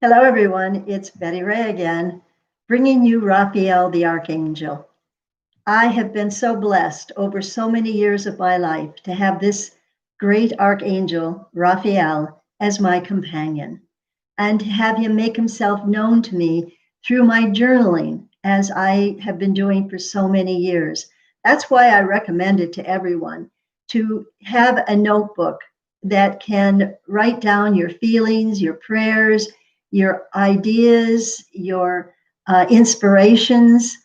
Hello, everyone. It's Betty Ray again, bringing you Raphael the Archangel. I have been so blessed over so many years of my life to have this great Archangel, Raphael, as my companion and to have him make himself known to me through my journaling, as I have been doing for so many years. That's why I recommend it to everyone to have a notebook that can write down your feelings, your prayers, your ideas, your inspirations.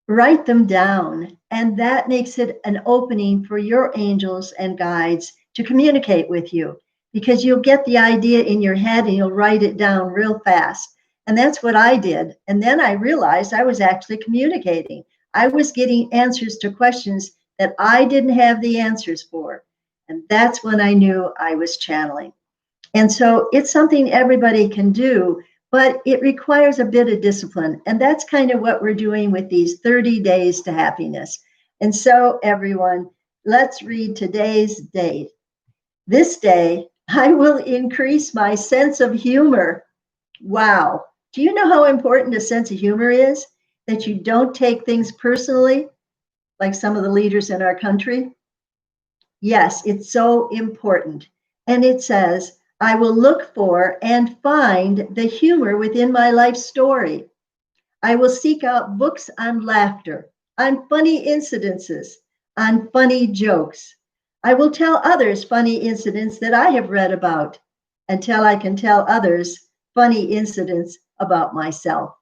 Write them down, and that makes it an opening for your angels and guides to communicate with you because you'll get the idea in your head and you'll write it down real fast. And that's what I did. And then I realized I was actually communicating. I was getting answers to questions that I didn't have the answers for. And that's when I knew I was channeling. And so it's something everybody can do, but it requires a bit of discipline. And that's kind of what we're doing with these 30 days to happiness. And so, everyone, let's read today's date. This day, I will increase my sense of humor. Wow. Do you know how important a sense of humor is? That you don't take things personally, like some of the leaders in our country? Yes, it's so important. And it says, I will look for and find the humor within my life story. I will seek out books on laughter, on funny incidences, on funny jokes. I will tell others funny incidents that I have read about until I can tell others funny incidents about myself.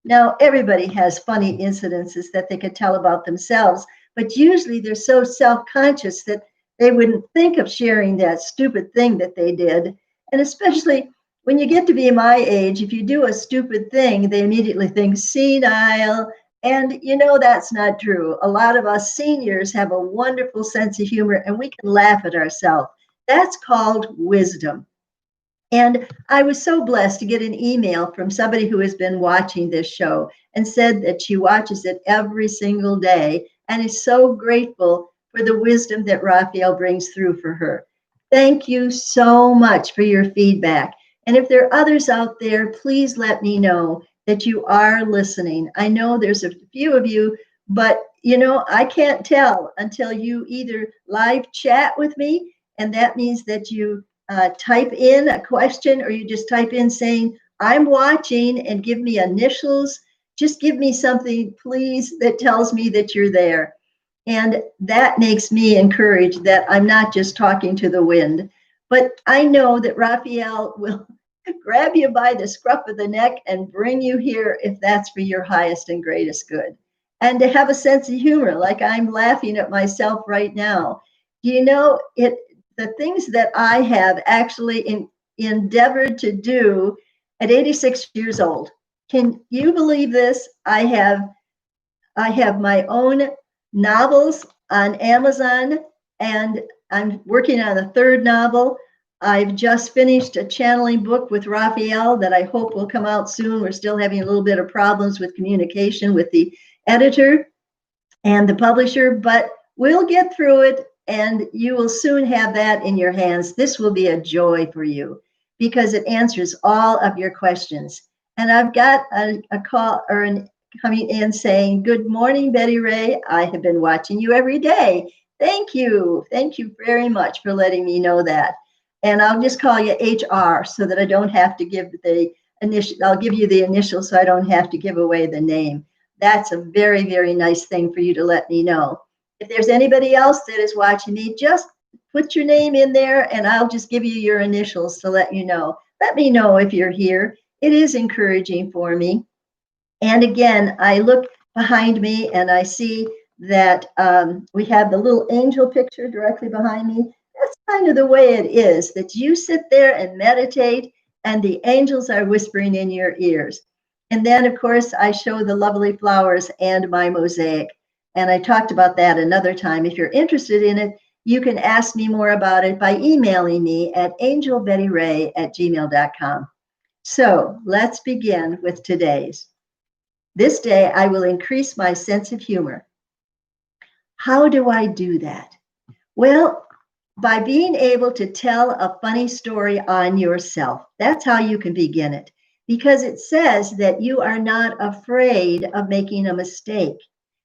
Now, everybody has funny incidences that they could tell about themselves, but usually they're so self conscious that they wouldn't think of sharing that stupid thing that they did. And especially when you get to be my age, if you do a stupid thing, they immediately think senile. And you know, that's not true. A lot of us seniors have a wonderful sense of humor and we can laugh at ourselves. That's called wisdom. And I was so blessed to get an email from somebody who has been watching this show and said that she watches it every single day and is so grateful for the wisdom that Raphael brings through for her. Thank you so much for your feedback. And if there are others out there, please let me know that you are listening. I know there's a few of you, but you know, I can't tell until you either live chat with me, and that means that you type in a question or you just type in saying, I'm watching, and give me initials. Just give me something, please, that tells me that you're there. And that makes me encouraged that I'm not just talking to the wind, but I know that Raphael will grab you by the scruff of the neck and bring you here if that's for your highest and greatest good. And to have a sense of humor, like I'm laughing at myself right now. You know, the things that I have actually endeavored to do at 86 years old. Can you believe this? I have my own novels on Amazon, and I'm working on a third novel. I've just finished a channeling book with Raphael that I hope will come out soon. We're still having a little bit of problems with communication with the editor and the publisher, but we'll get through it, and you will soon have that in your hands. This will be a joy for you because it answers all of your questions. And I've got a call or an coming in saying, good morning, Betty Ray. I have been watching you every day. Thank you. Thank you very much for letting me know that. And I'll just call you HR so that I don't have to give the initial. I'll give you the initial so I don't have to give away the name. That's a very, very nice thing for you to let me know. If there's anybody else that is watching me, just put your name in there and I'll just give you your initials to let you know. Let me know if you're here. It is encouraging for me. And again, I look behind me and I see that we have the little angel picture directly behind me. That's kind of the way it is, that you sit there and meditate and the angels are whispering in your ears. And then, of course, I show the lovely flowers and my mosaic. And I talked about that another time. If you're interested in it, you can ask me more about it by emailing me at angelbettyray@gmail.com. So let's begin with today's. This day, I will increase my sense of humor. How do I do that? Well, by being able to tell a funny story on yourself. That's how you can begin it. because it says that you are not afraid of making a mistake,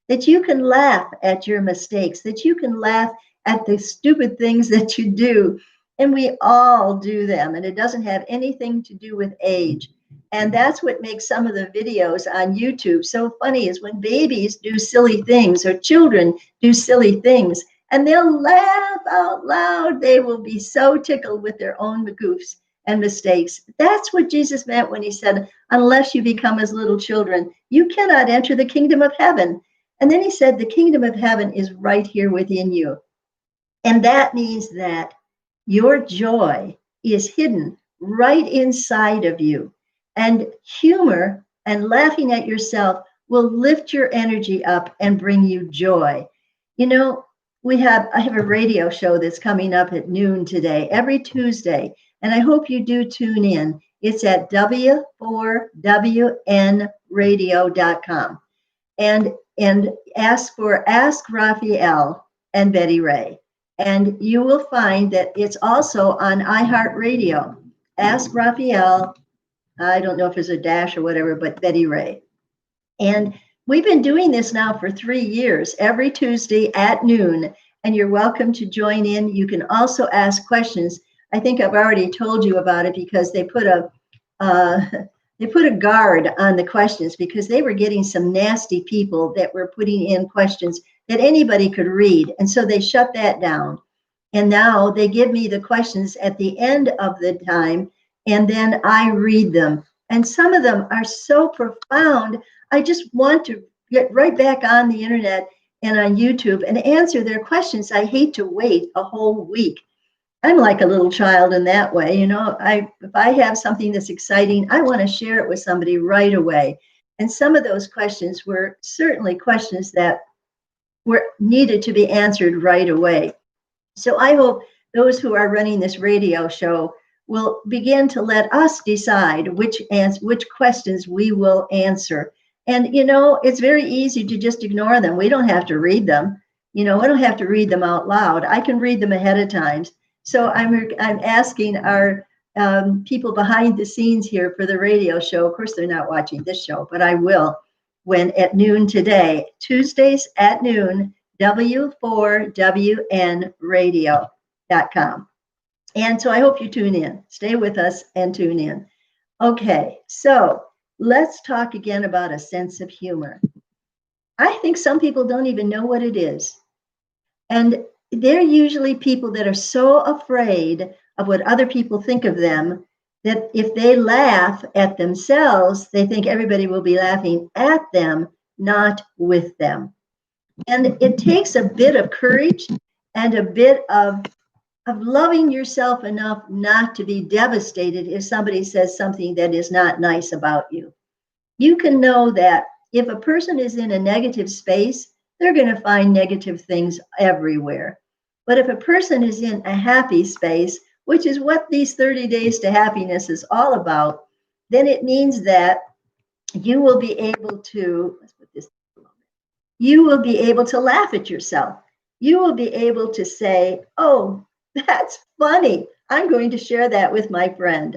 that you can laugh at your mistakes, that you can laugh at the stupid things that you do. And we all do them, and it doesn't have anything to do with age. And that's what makes some of the videos on YouTube so funny, is when babies do silly things or children do silly things and they'll laugh out loud. They will be so tickled with their own goofs and mistakes. That's what Jesus meant when he said, unless you become as little children, you cannot enter the kingdom of heaven. And then he said, the kingdom of heaven is right here within you. And that means that your joy is hidden right inside of you. And humor and laughing at yourself will lift your energy up and bring you joy. You know, I have a radio show that's coming up at noon today, every Tuesday, and I hope you do tune in. It's at w4wnradio.com. And ask for Ask Raphael and Betty Ray. And you will find that it's also on iHeartRadio. Ask Raphael, I don't know if there's a dash or whatever, but Betty Ray. And we've been doing this now for 3 years, every Tuesday at noon, and you're welcome to join in. You can also ask questions. I think I've already told you about it, because they put a guard on the questions, because they were getting some nasty people that were putting in questions that anybody could read. And so they shut that down. And now they give me the questions at the end of the time, and then I read them. And some of them are so profound. I just want to get right back on the internet and on YouTube and answer their questions. I hate to wait a whole week. I'm like a little child in that way. You know, if I have something that's exciting, I want to share it with somebody right away. And some of those questions were certainly questions that were needed to be answered right away. So I hope those who are running this radio show will begin to let us decide which questions we will answer. And, you know, it's very easy to just ignore them. We don't have to read them. You know, I don't have to read them out loud. I can read them ahead of time. So I'm asking our people behind the scenes here for the radio show. Of course, they're not watching this show, but I will, when at noon today, Tuesdays at noon, w4wnradio.com. And so I hope you tune in. Stay with us and tune in. Okay, so let's talk again about a sense of humor. I think some people don't even know what it is. And they're usually people that are so afraid of what other people think of them that if they laugh at themselves, they think everybody will be laughing at them, not with them. And it takes a bit of courage and a bit of loving yourself enough not to be devastated if somebody says something that is not nice about you. You can know that if a person is in a negative space, they're going to find negative things everywhere. But if a person is in a happy space, which is what these 30 days to happiness is all about, then it means that you will be able to, you will be able to laugh at yourself. You will be able to say, oh, that's funny. I'm going to share that with my friend.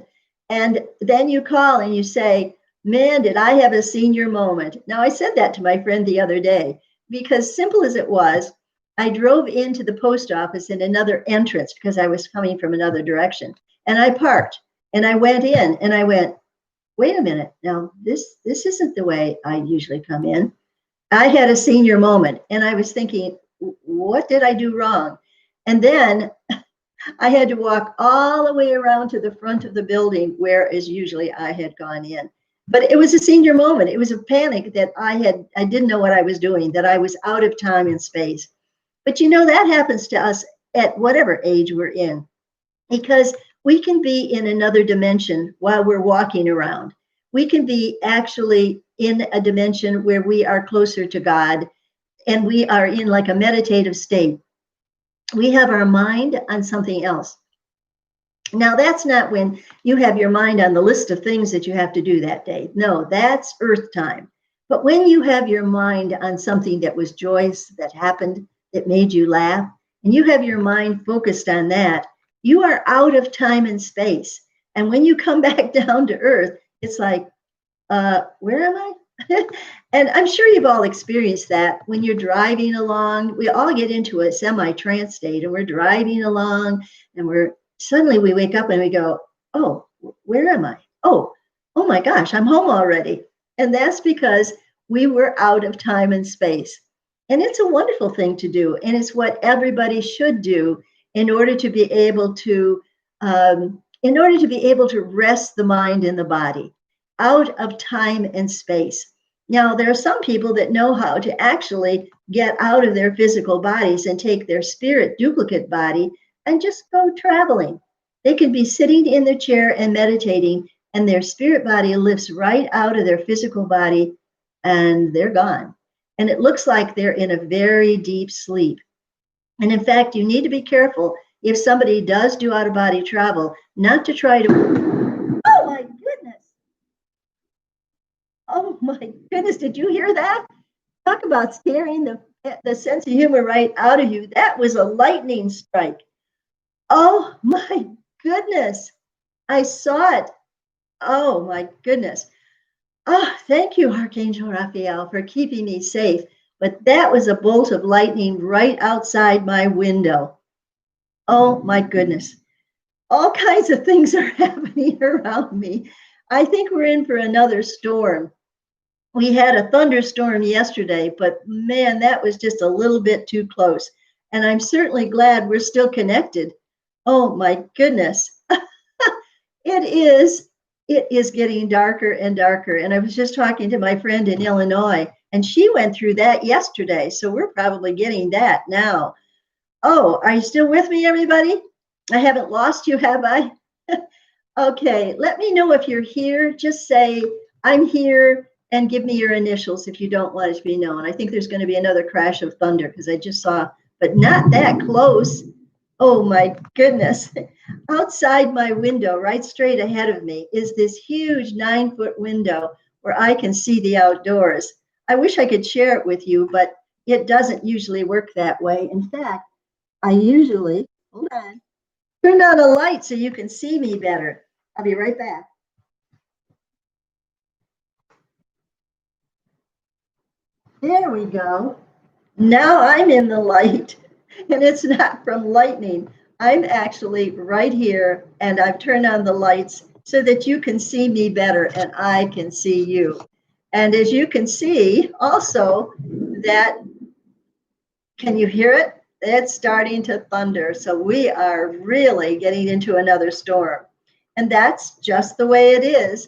And then you call and you say, man, did I have a senior moment. Now, I said that to my friend the other day, because simple as it was, I drove into the post office in another entrance because I was coming from another direction. And I parked and I went in and I went, wait a minute. Now, this isn't the way I usually come in. I had a senior moment and I was thinking, what did I do wrong? And then I had to walk all the way around to the front of the building, whereas usually I had gone in. But it was a senior moment. It was a panic that I didn't know what I was doing, that I was out of time and space. But you know, that happens to us at whatever age we're in, because we can be in another dimension while we're walking around. We can be actually in a dimension where we are closer to God and we are in like a meditative state. We have our mind on something else. Now, that's not when you have your mind on the list of things that you have to do that day. No, that's earth time. But when you have your mind on something that was joyous, that happened, that made you laugh, and you have your mind focused on that, you are out of time and space. And when you come back down to earth, It's like, where am I? And I'm sure you've all experienced that when you're driving along. We all get into a semi-trance state and we're driving along and we're suddenly we wake up and we go, oh, where am I? Oh my gosh, I'm home already. And that's because we were out of time and space. And it's a wonderful thing to do. And it's what everybody should do in order to be able to rest the mind and the body out of time and space. Now, there are some people that know how to actually get out of their physical bodies and take their spirit duplicate body and just go traveling. They can be sitting in their chair and meditating, and their spirit body lifts right out of their physical body and they're gone. And it looks like they're in a very deep sleep. And in fact, you need to be careful if somebody does do out of body travel, not to try to. Oh my goodness. Oh my goodness, did you hear that? Talk about scaring the sense of humor right out of you. That was a lightning strike. Oh my goodness. I saw it. Oh my goodness. Oh, thank you, Archangel Raphael, for keeping me safe. But that was a bolt of lightning right outside my window. Oh my goodness. All kinds of things are happening around me. I think we're in for another storm. We had a thunderstorm yesterday, but man, that was just a little bit too close. And I'm certainly glad we're still connected. Oh my goodness. It is getting darker and darker. And I was just talking to my friend in Illinois, and she went through that yesterday. So we're probably getting that now. Oh, are you still with me, everybody? I haven't lost you, have I? Okay, let me know if you're here. Just say, I'm here, and give me your initials if you don't want it to be known. I think there's going to be another crash of thunder because I just saw, but not that close. Oh my goodness. Outside my window, right straight ahead of me, is this huge 9-foot window where I can see the outdoors. I wish I could share it with you, but it doesn't usually work that way. In fact, I usually, hold on, turn on a light so you can see me better. I'll be right back. There we go. Now I'm in the light, and it's not from lightning. I'm actually right here, and I've turned on the lights so that you can see me better and I can see you. And as you can see, also, that, can you hear it? It's starting to thunder. So we are really getting into another storm. And that's just the way it is.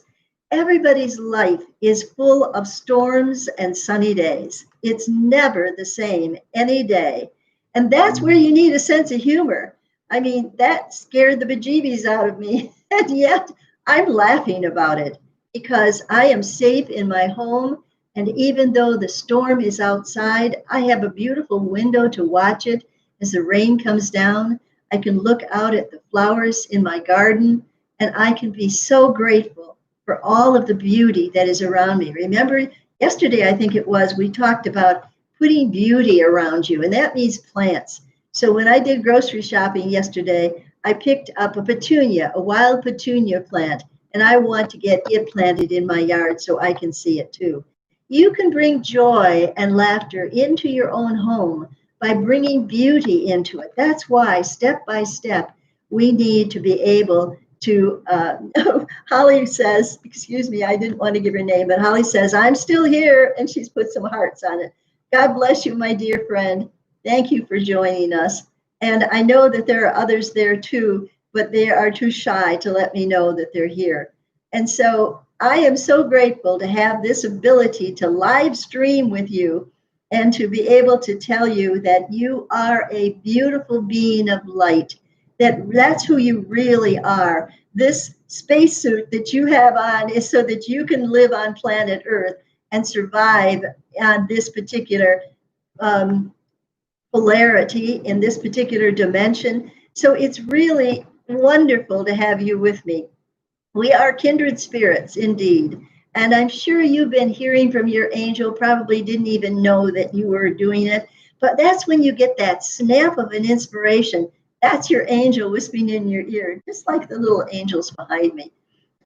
Everybody's life is full of storms and sunny days. It's never the same any day. And that's where you need a sense of humor. I mean, that scared the bejeebies out of me. And yet I'm laughing about it because I am safe in my home. And even though the storm is outside, I have a beautiful window to watch it as the rain comes down. I can look out at the flowers in my garden, and I can be so grateful for all of the beauty that is around me. Remember, yesterday, I think it was, we talked about putting beauty around you, and that means plants. So when I did grocery shopping yesterday, I picked up a petunia, a wild petunia plant, and I want to get it planted in my yard so I can see it too. You can bring joy and laughter into your own home by bringing beauty into it. That's why, step by step, we need to be able to, Holly says, excuse me, I didn't want to give her name, but Holly says, I'm still here, and she's put some hearts on it. God bless you, my dear friend. Thank you for joining us. And I know that there are others there too, but they are too shy to let me know that they're here. And so I am so grateful to have this ability to live stream with you and to be able to tell you that you are a beautiful being of light, that's who you really are. This spacesuit that you have on is so that you can live on planet Earth and survive on this particular polarity, in this particular dimension. So it's really wonderful to have you with me. We are kindred spirits, indeed. And I'm sure you've been hearing from your angel, probably didn't even know that you were doing it. But that's when you get that snap of an inspiration. That's your angel whispering in your ear, just like the little angels behind me.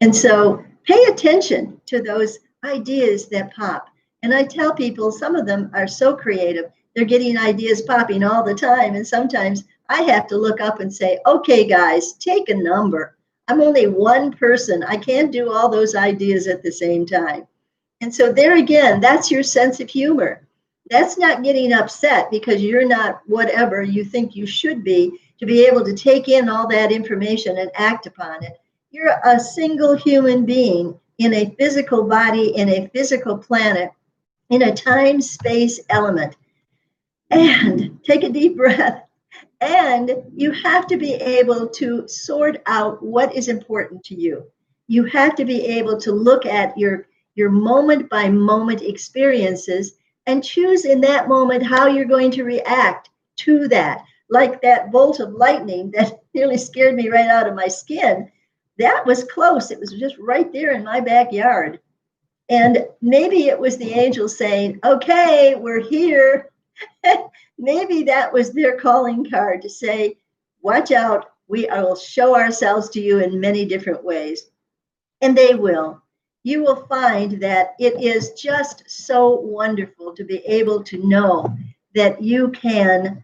And so pay attention to those ideas that pop. And I tell people some of them are so creative. They're getting ideas popping all the time. And sometimes I have to look up and say, okay, guys, take a number. I'm only one person. I can't do all those ideas at the same time. And so there again, that's your sense of humor. That's not getting upset because you're not whatever you think you should be to be able to take in all that information and act upon it. You're a single human being in a physical body, in a physical planet, in a time space element. And take a deep breath. And you have to be able to sort out what is important to you. You have to be able to look at your moment by moment experiences and choose in that moment how you're going to react to that. Like that bolt of lightning that nearly scared me right out of my skin. That was close. It was just right there in my backyard. And maybe it was the angels saying, okay, we're here. Maybe that was their calling card to say, watch out, we will show ourselves to you in many different ways. And they will. You will find that it is just so wonderful to be able to know that you can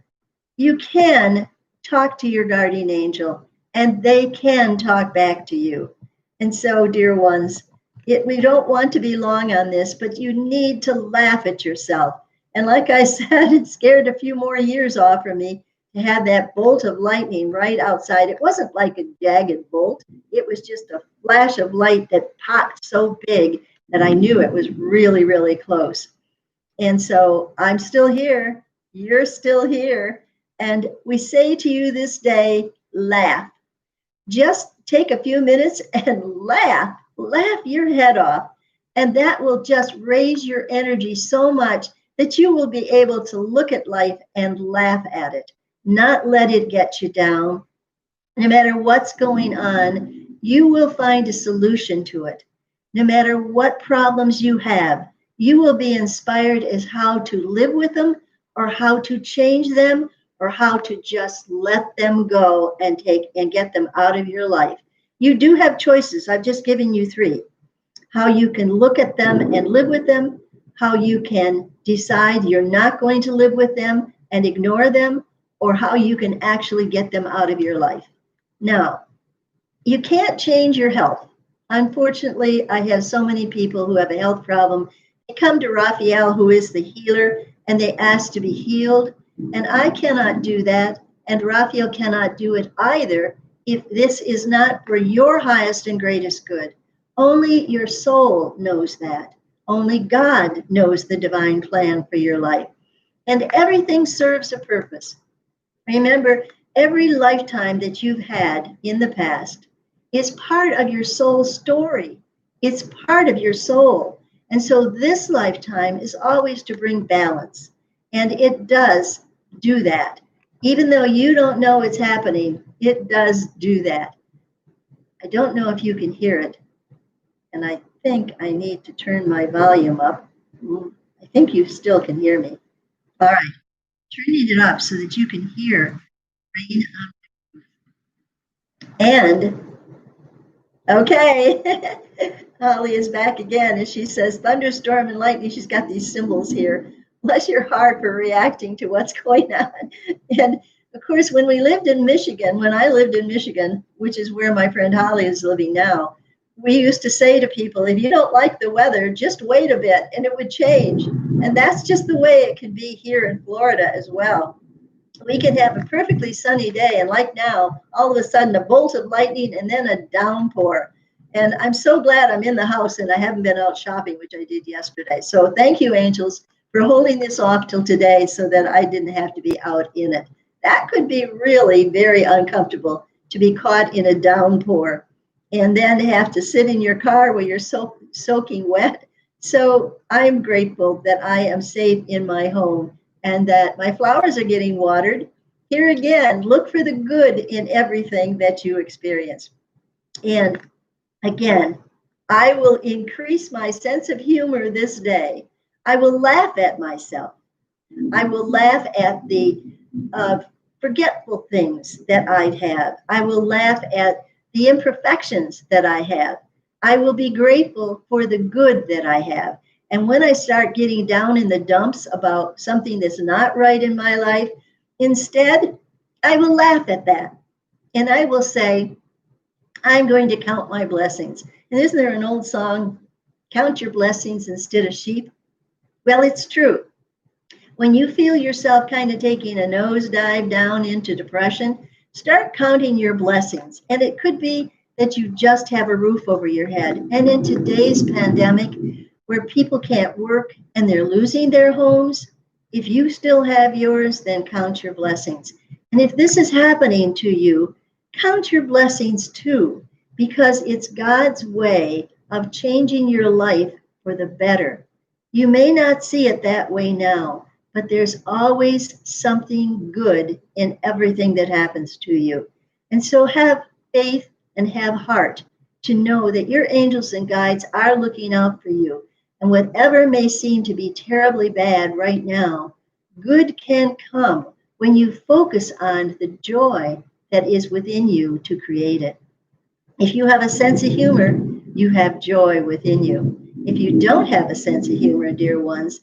talk to your guardian angel and they can talk back to you. And so, dear ones, we don't want to be long on this, but you need to laugh at yourself. And like I said, it scared a few more years off from me to have that bolt of lightning right outside. It wasn't like a jagged bolt. It was just a flash of light that popped so big that I knew it was really, really close. And so I'm still here. You're still here. And we say to you this day, laugh. Just take a few minutes and laugh your head off. And that will just raise your energy so much that you will be able to look at life and laugh at it, not let it get you down. No matter what's going on, you will find a solution to it. No matter what problems you have, you will be inspired as how to live with them or how to change them or how to just let them go and get them out of your life. You do have choices. I've just given you 3. How you can look at them and live with them, how you can decide you're not going to live with them and ignore them, or how you can actually get them out of your life. Now, you can't change your health. Unfortunately, I have so many people who have a health problem. They come to Raphael, who is the healer, and they ask to be healed. And I cannot do that, and Raphael cannot do it either if this is not for your highest and greatest good. Only your soul knows that. Only God knows the divine plan for your life. And everything serves a purpose. Remember, every lifetime that you've had in the past is part of your soul's story. It's part of your soul. And so this lifetime is always to bring balance. And it does do that. Even though you don't know it's happening, it does do that. I don't know if you can hear it. And I think I need to turn my volume up. I think you still can hear me. All right, turning it up so that you can hear rain. And okay, Holly is back again, and she says thunderstorm and lightning. She's got these symbols here. Bless your heart for reacting to what's going on. And of course, when I lived in Michigan, which is where my friend Holly is living now, we used to say to people, if you don't like the weather, just wait a bit and it would change. And that's just the way it can be here in Florida as well. We can have a perfectly sunny day, and like now, all of a sudden a bolt of lightning and then a downpour. And I'm so glad I'm in the house and I haven't been out shopping, which I did yesterday. So thank you, angels, for holding this off till today so that I didn't have to be out in it. That could be really very uncomfortable to be caught in a downpour and then have to sit in your car where you're soaking wet. So I'm grateful that I am safe in my home and that my flowers are getting watered. Here again, look for the good in everything that you experience. And again, I will increase my sense of humor this day. I will laugh at myself. I will laugh at the forgetful things that I'd have. I will laugh at the imperfections that I have. I will be grateful for the good that I have. And when I start getting down in the dumps about something that's not right in my life, instead, I will laugh at that. And I will say, I'm going to count my blessings. And isn't there an old song, count your blessings instead of sheep? Well, it's true. When you feel yourself kind of taking a nosedive down into depression, start counting your blessings. And it could be that you just have a roof over your head. And in today's pandemic, where people can't work and they're losing their homes, if you still have yours, then count your blessings. And if this is happening to you, count your blessings too, because it's God's way of changing your life for the better. You may not see it that way now, but there's always something good in everything that happens to you. And so have faith and have heart to know that your angels and guides are looking out for you. And whatever may seem to be terribly bad right now, good can come when you focus on the joy that is within you to create it. If you have a sense of humor, you have joy within you. If you don't have a sense of humor, dear ones,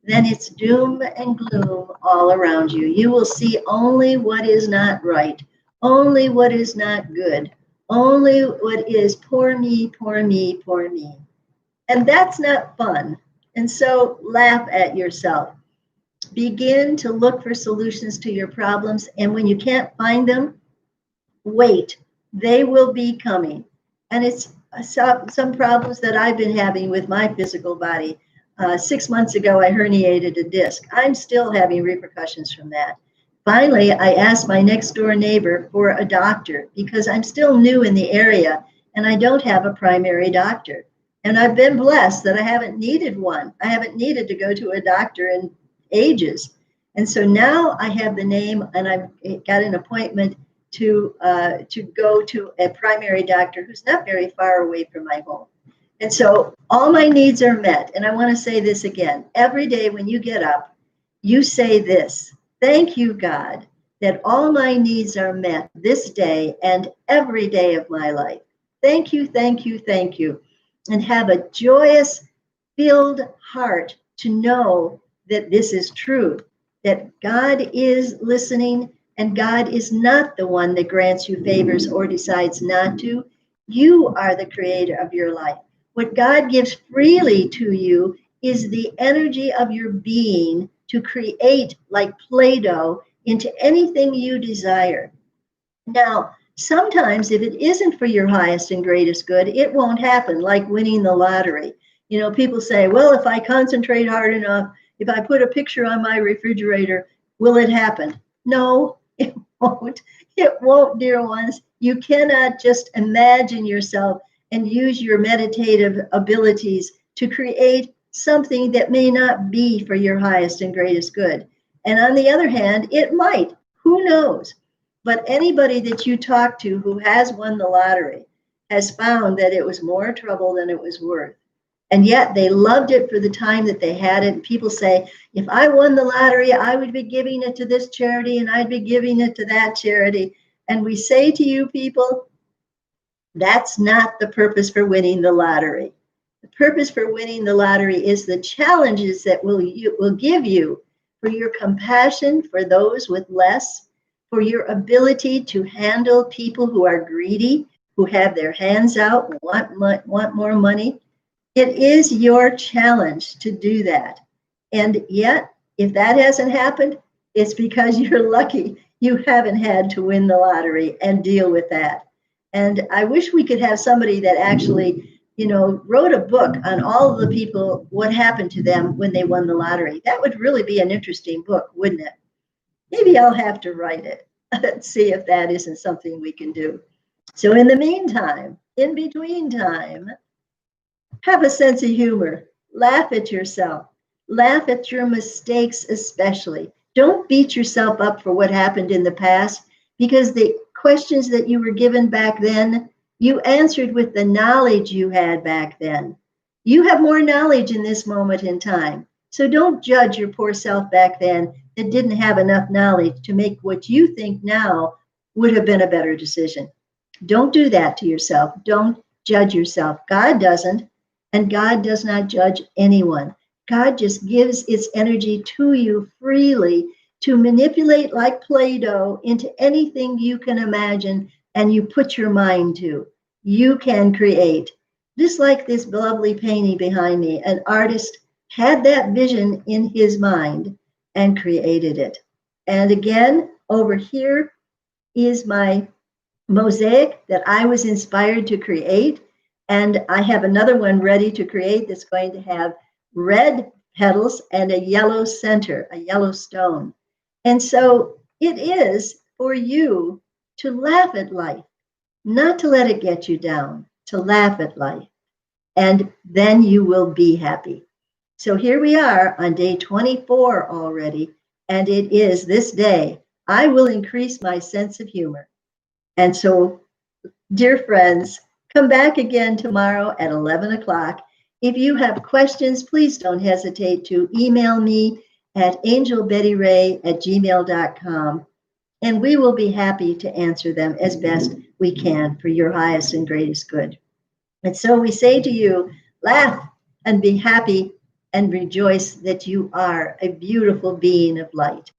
then it's doom and gloom all around you. You will see only what is not right, only what is not good, only what is poor me, poor me, poor me. And that's not fun. And so laugh at yourself. Begin to look for solutions to your problems. And when you can't find them, wait. They will be coming. And it's some problems that I've been having with my physical body. 6 months ago, I herniated a disc. I'm still having repercussions from that. Finally, I asked my next door neighbor for a doctor because I'm still new in the area and I don't have a primary doctor. And I've been blessed that I haven't needed one. I haven't needed to go to a doctor in ages. And so now I have the name and I've got an appointment to go to a primary doctor who's not very far away from my home. And so all my needs are met. And I want to say this again. Every day when you get up, you say this: thank you, God, that all my needs are met this day and every day of my life. Thank you, thank you, thank you. And have a joyous, filled heart to know that this is true, that God is listening and God is not the one that grants you favors or decides not to. You are the creator of your life. What God gives freely to you is the energy of your being to create, like Play-Doh, into anything you desire. Now, sometimes if it isn't for your highest and greatest good, it won't happen, like winning the lottery. You know, people say, well, if I concentrate hard enough, if I put a picture on my refrigerator, will it happen? No, it won't. It won't, dear ones. You cannot just imagine yourself and use your meditative abilities to create something that may not be for your highest and greatest good. And on the other hand, it might. Who knows? But anybody that you talk to who has won the lottery has found that it was more trouble than it was worth. And yet they loved it for the time that they had it. And people say, if I won the lottery, I would be giving it to this charity and I'd be giving it to that charity. And we say to you people, that's not the purpose for winning the lottery. The purpose for winning the lottery is the challenges that will give you for your compassion for those with less, for your ability to handle people who are greedy, who have their hands out, want more money. It is your challenge to do that. And yet, if that hasn't happened, it's because you're lucky you haven't had to win the lottery and deal with that. And I wish we could have somebody that actually, wrote a book on all of the people, what happened to them when they won the lottery. That would really be an interesting book, wouldn't it? Maybe I'll have to write it. Let's see if that isn't something we can do. So in the meantime, in between time, have a sense of humor. Laugh at yourself. Laugh at your mistakes especially. Don't beat yourself up for what happened in the past, because the questions that you were given back then, you answered with the knowledge you had back then. You have more knowledge in this moment in time. So don't judge your poor self back then that didn't have enough knowledge to make what you think now would have been a better decision. Don't do that to yourself. Don't judge yourself. God doesn't, and God does not judge anyone. God just gives its energy to you freely to manipulate like Play-Doh into anything you can imagine and you put your mind to. You can create. Just like this lovely painting behind me, an artist had that vision in his mind and created it. And again, over here is my mosaic that I was inspired to create. And I have another one ready to create that's going to have red petals and a yellow center, a yellow stone. And so it is for you to laugh at life, not to let it get you down, to laugh at life. And then you will be happy. So here we are on day 24 already. And it is this day, I will increase my sense of humor. And so, dear friends, come back again tomorrow at 11 o'clock. If you have questions, please don't hesitate to email me at angelbettyray@gmail.com, and we will be happy to answer them as best we can for your highest and greatest good. And so we say to you, laugh and be happy and rejoice that you are a beautiful being of light.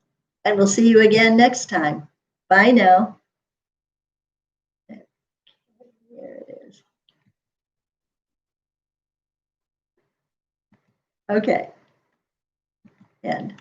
And we'll see you again next time. Bye now. There it is. Okay. End.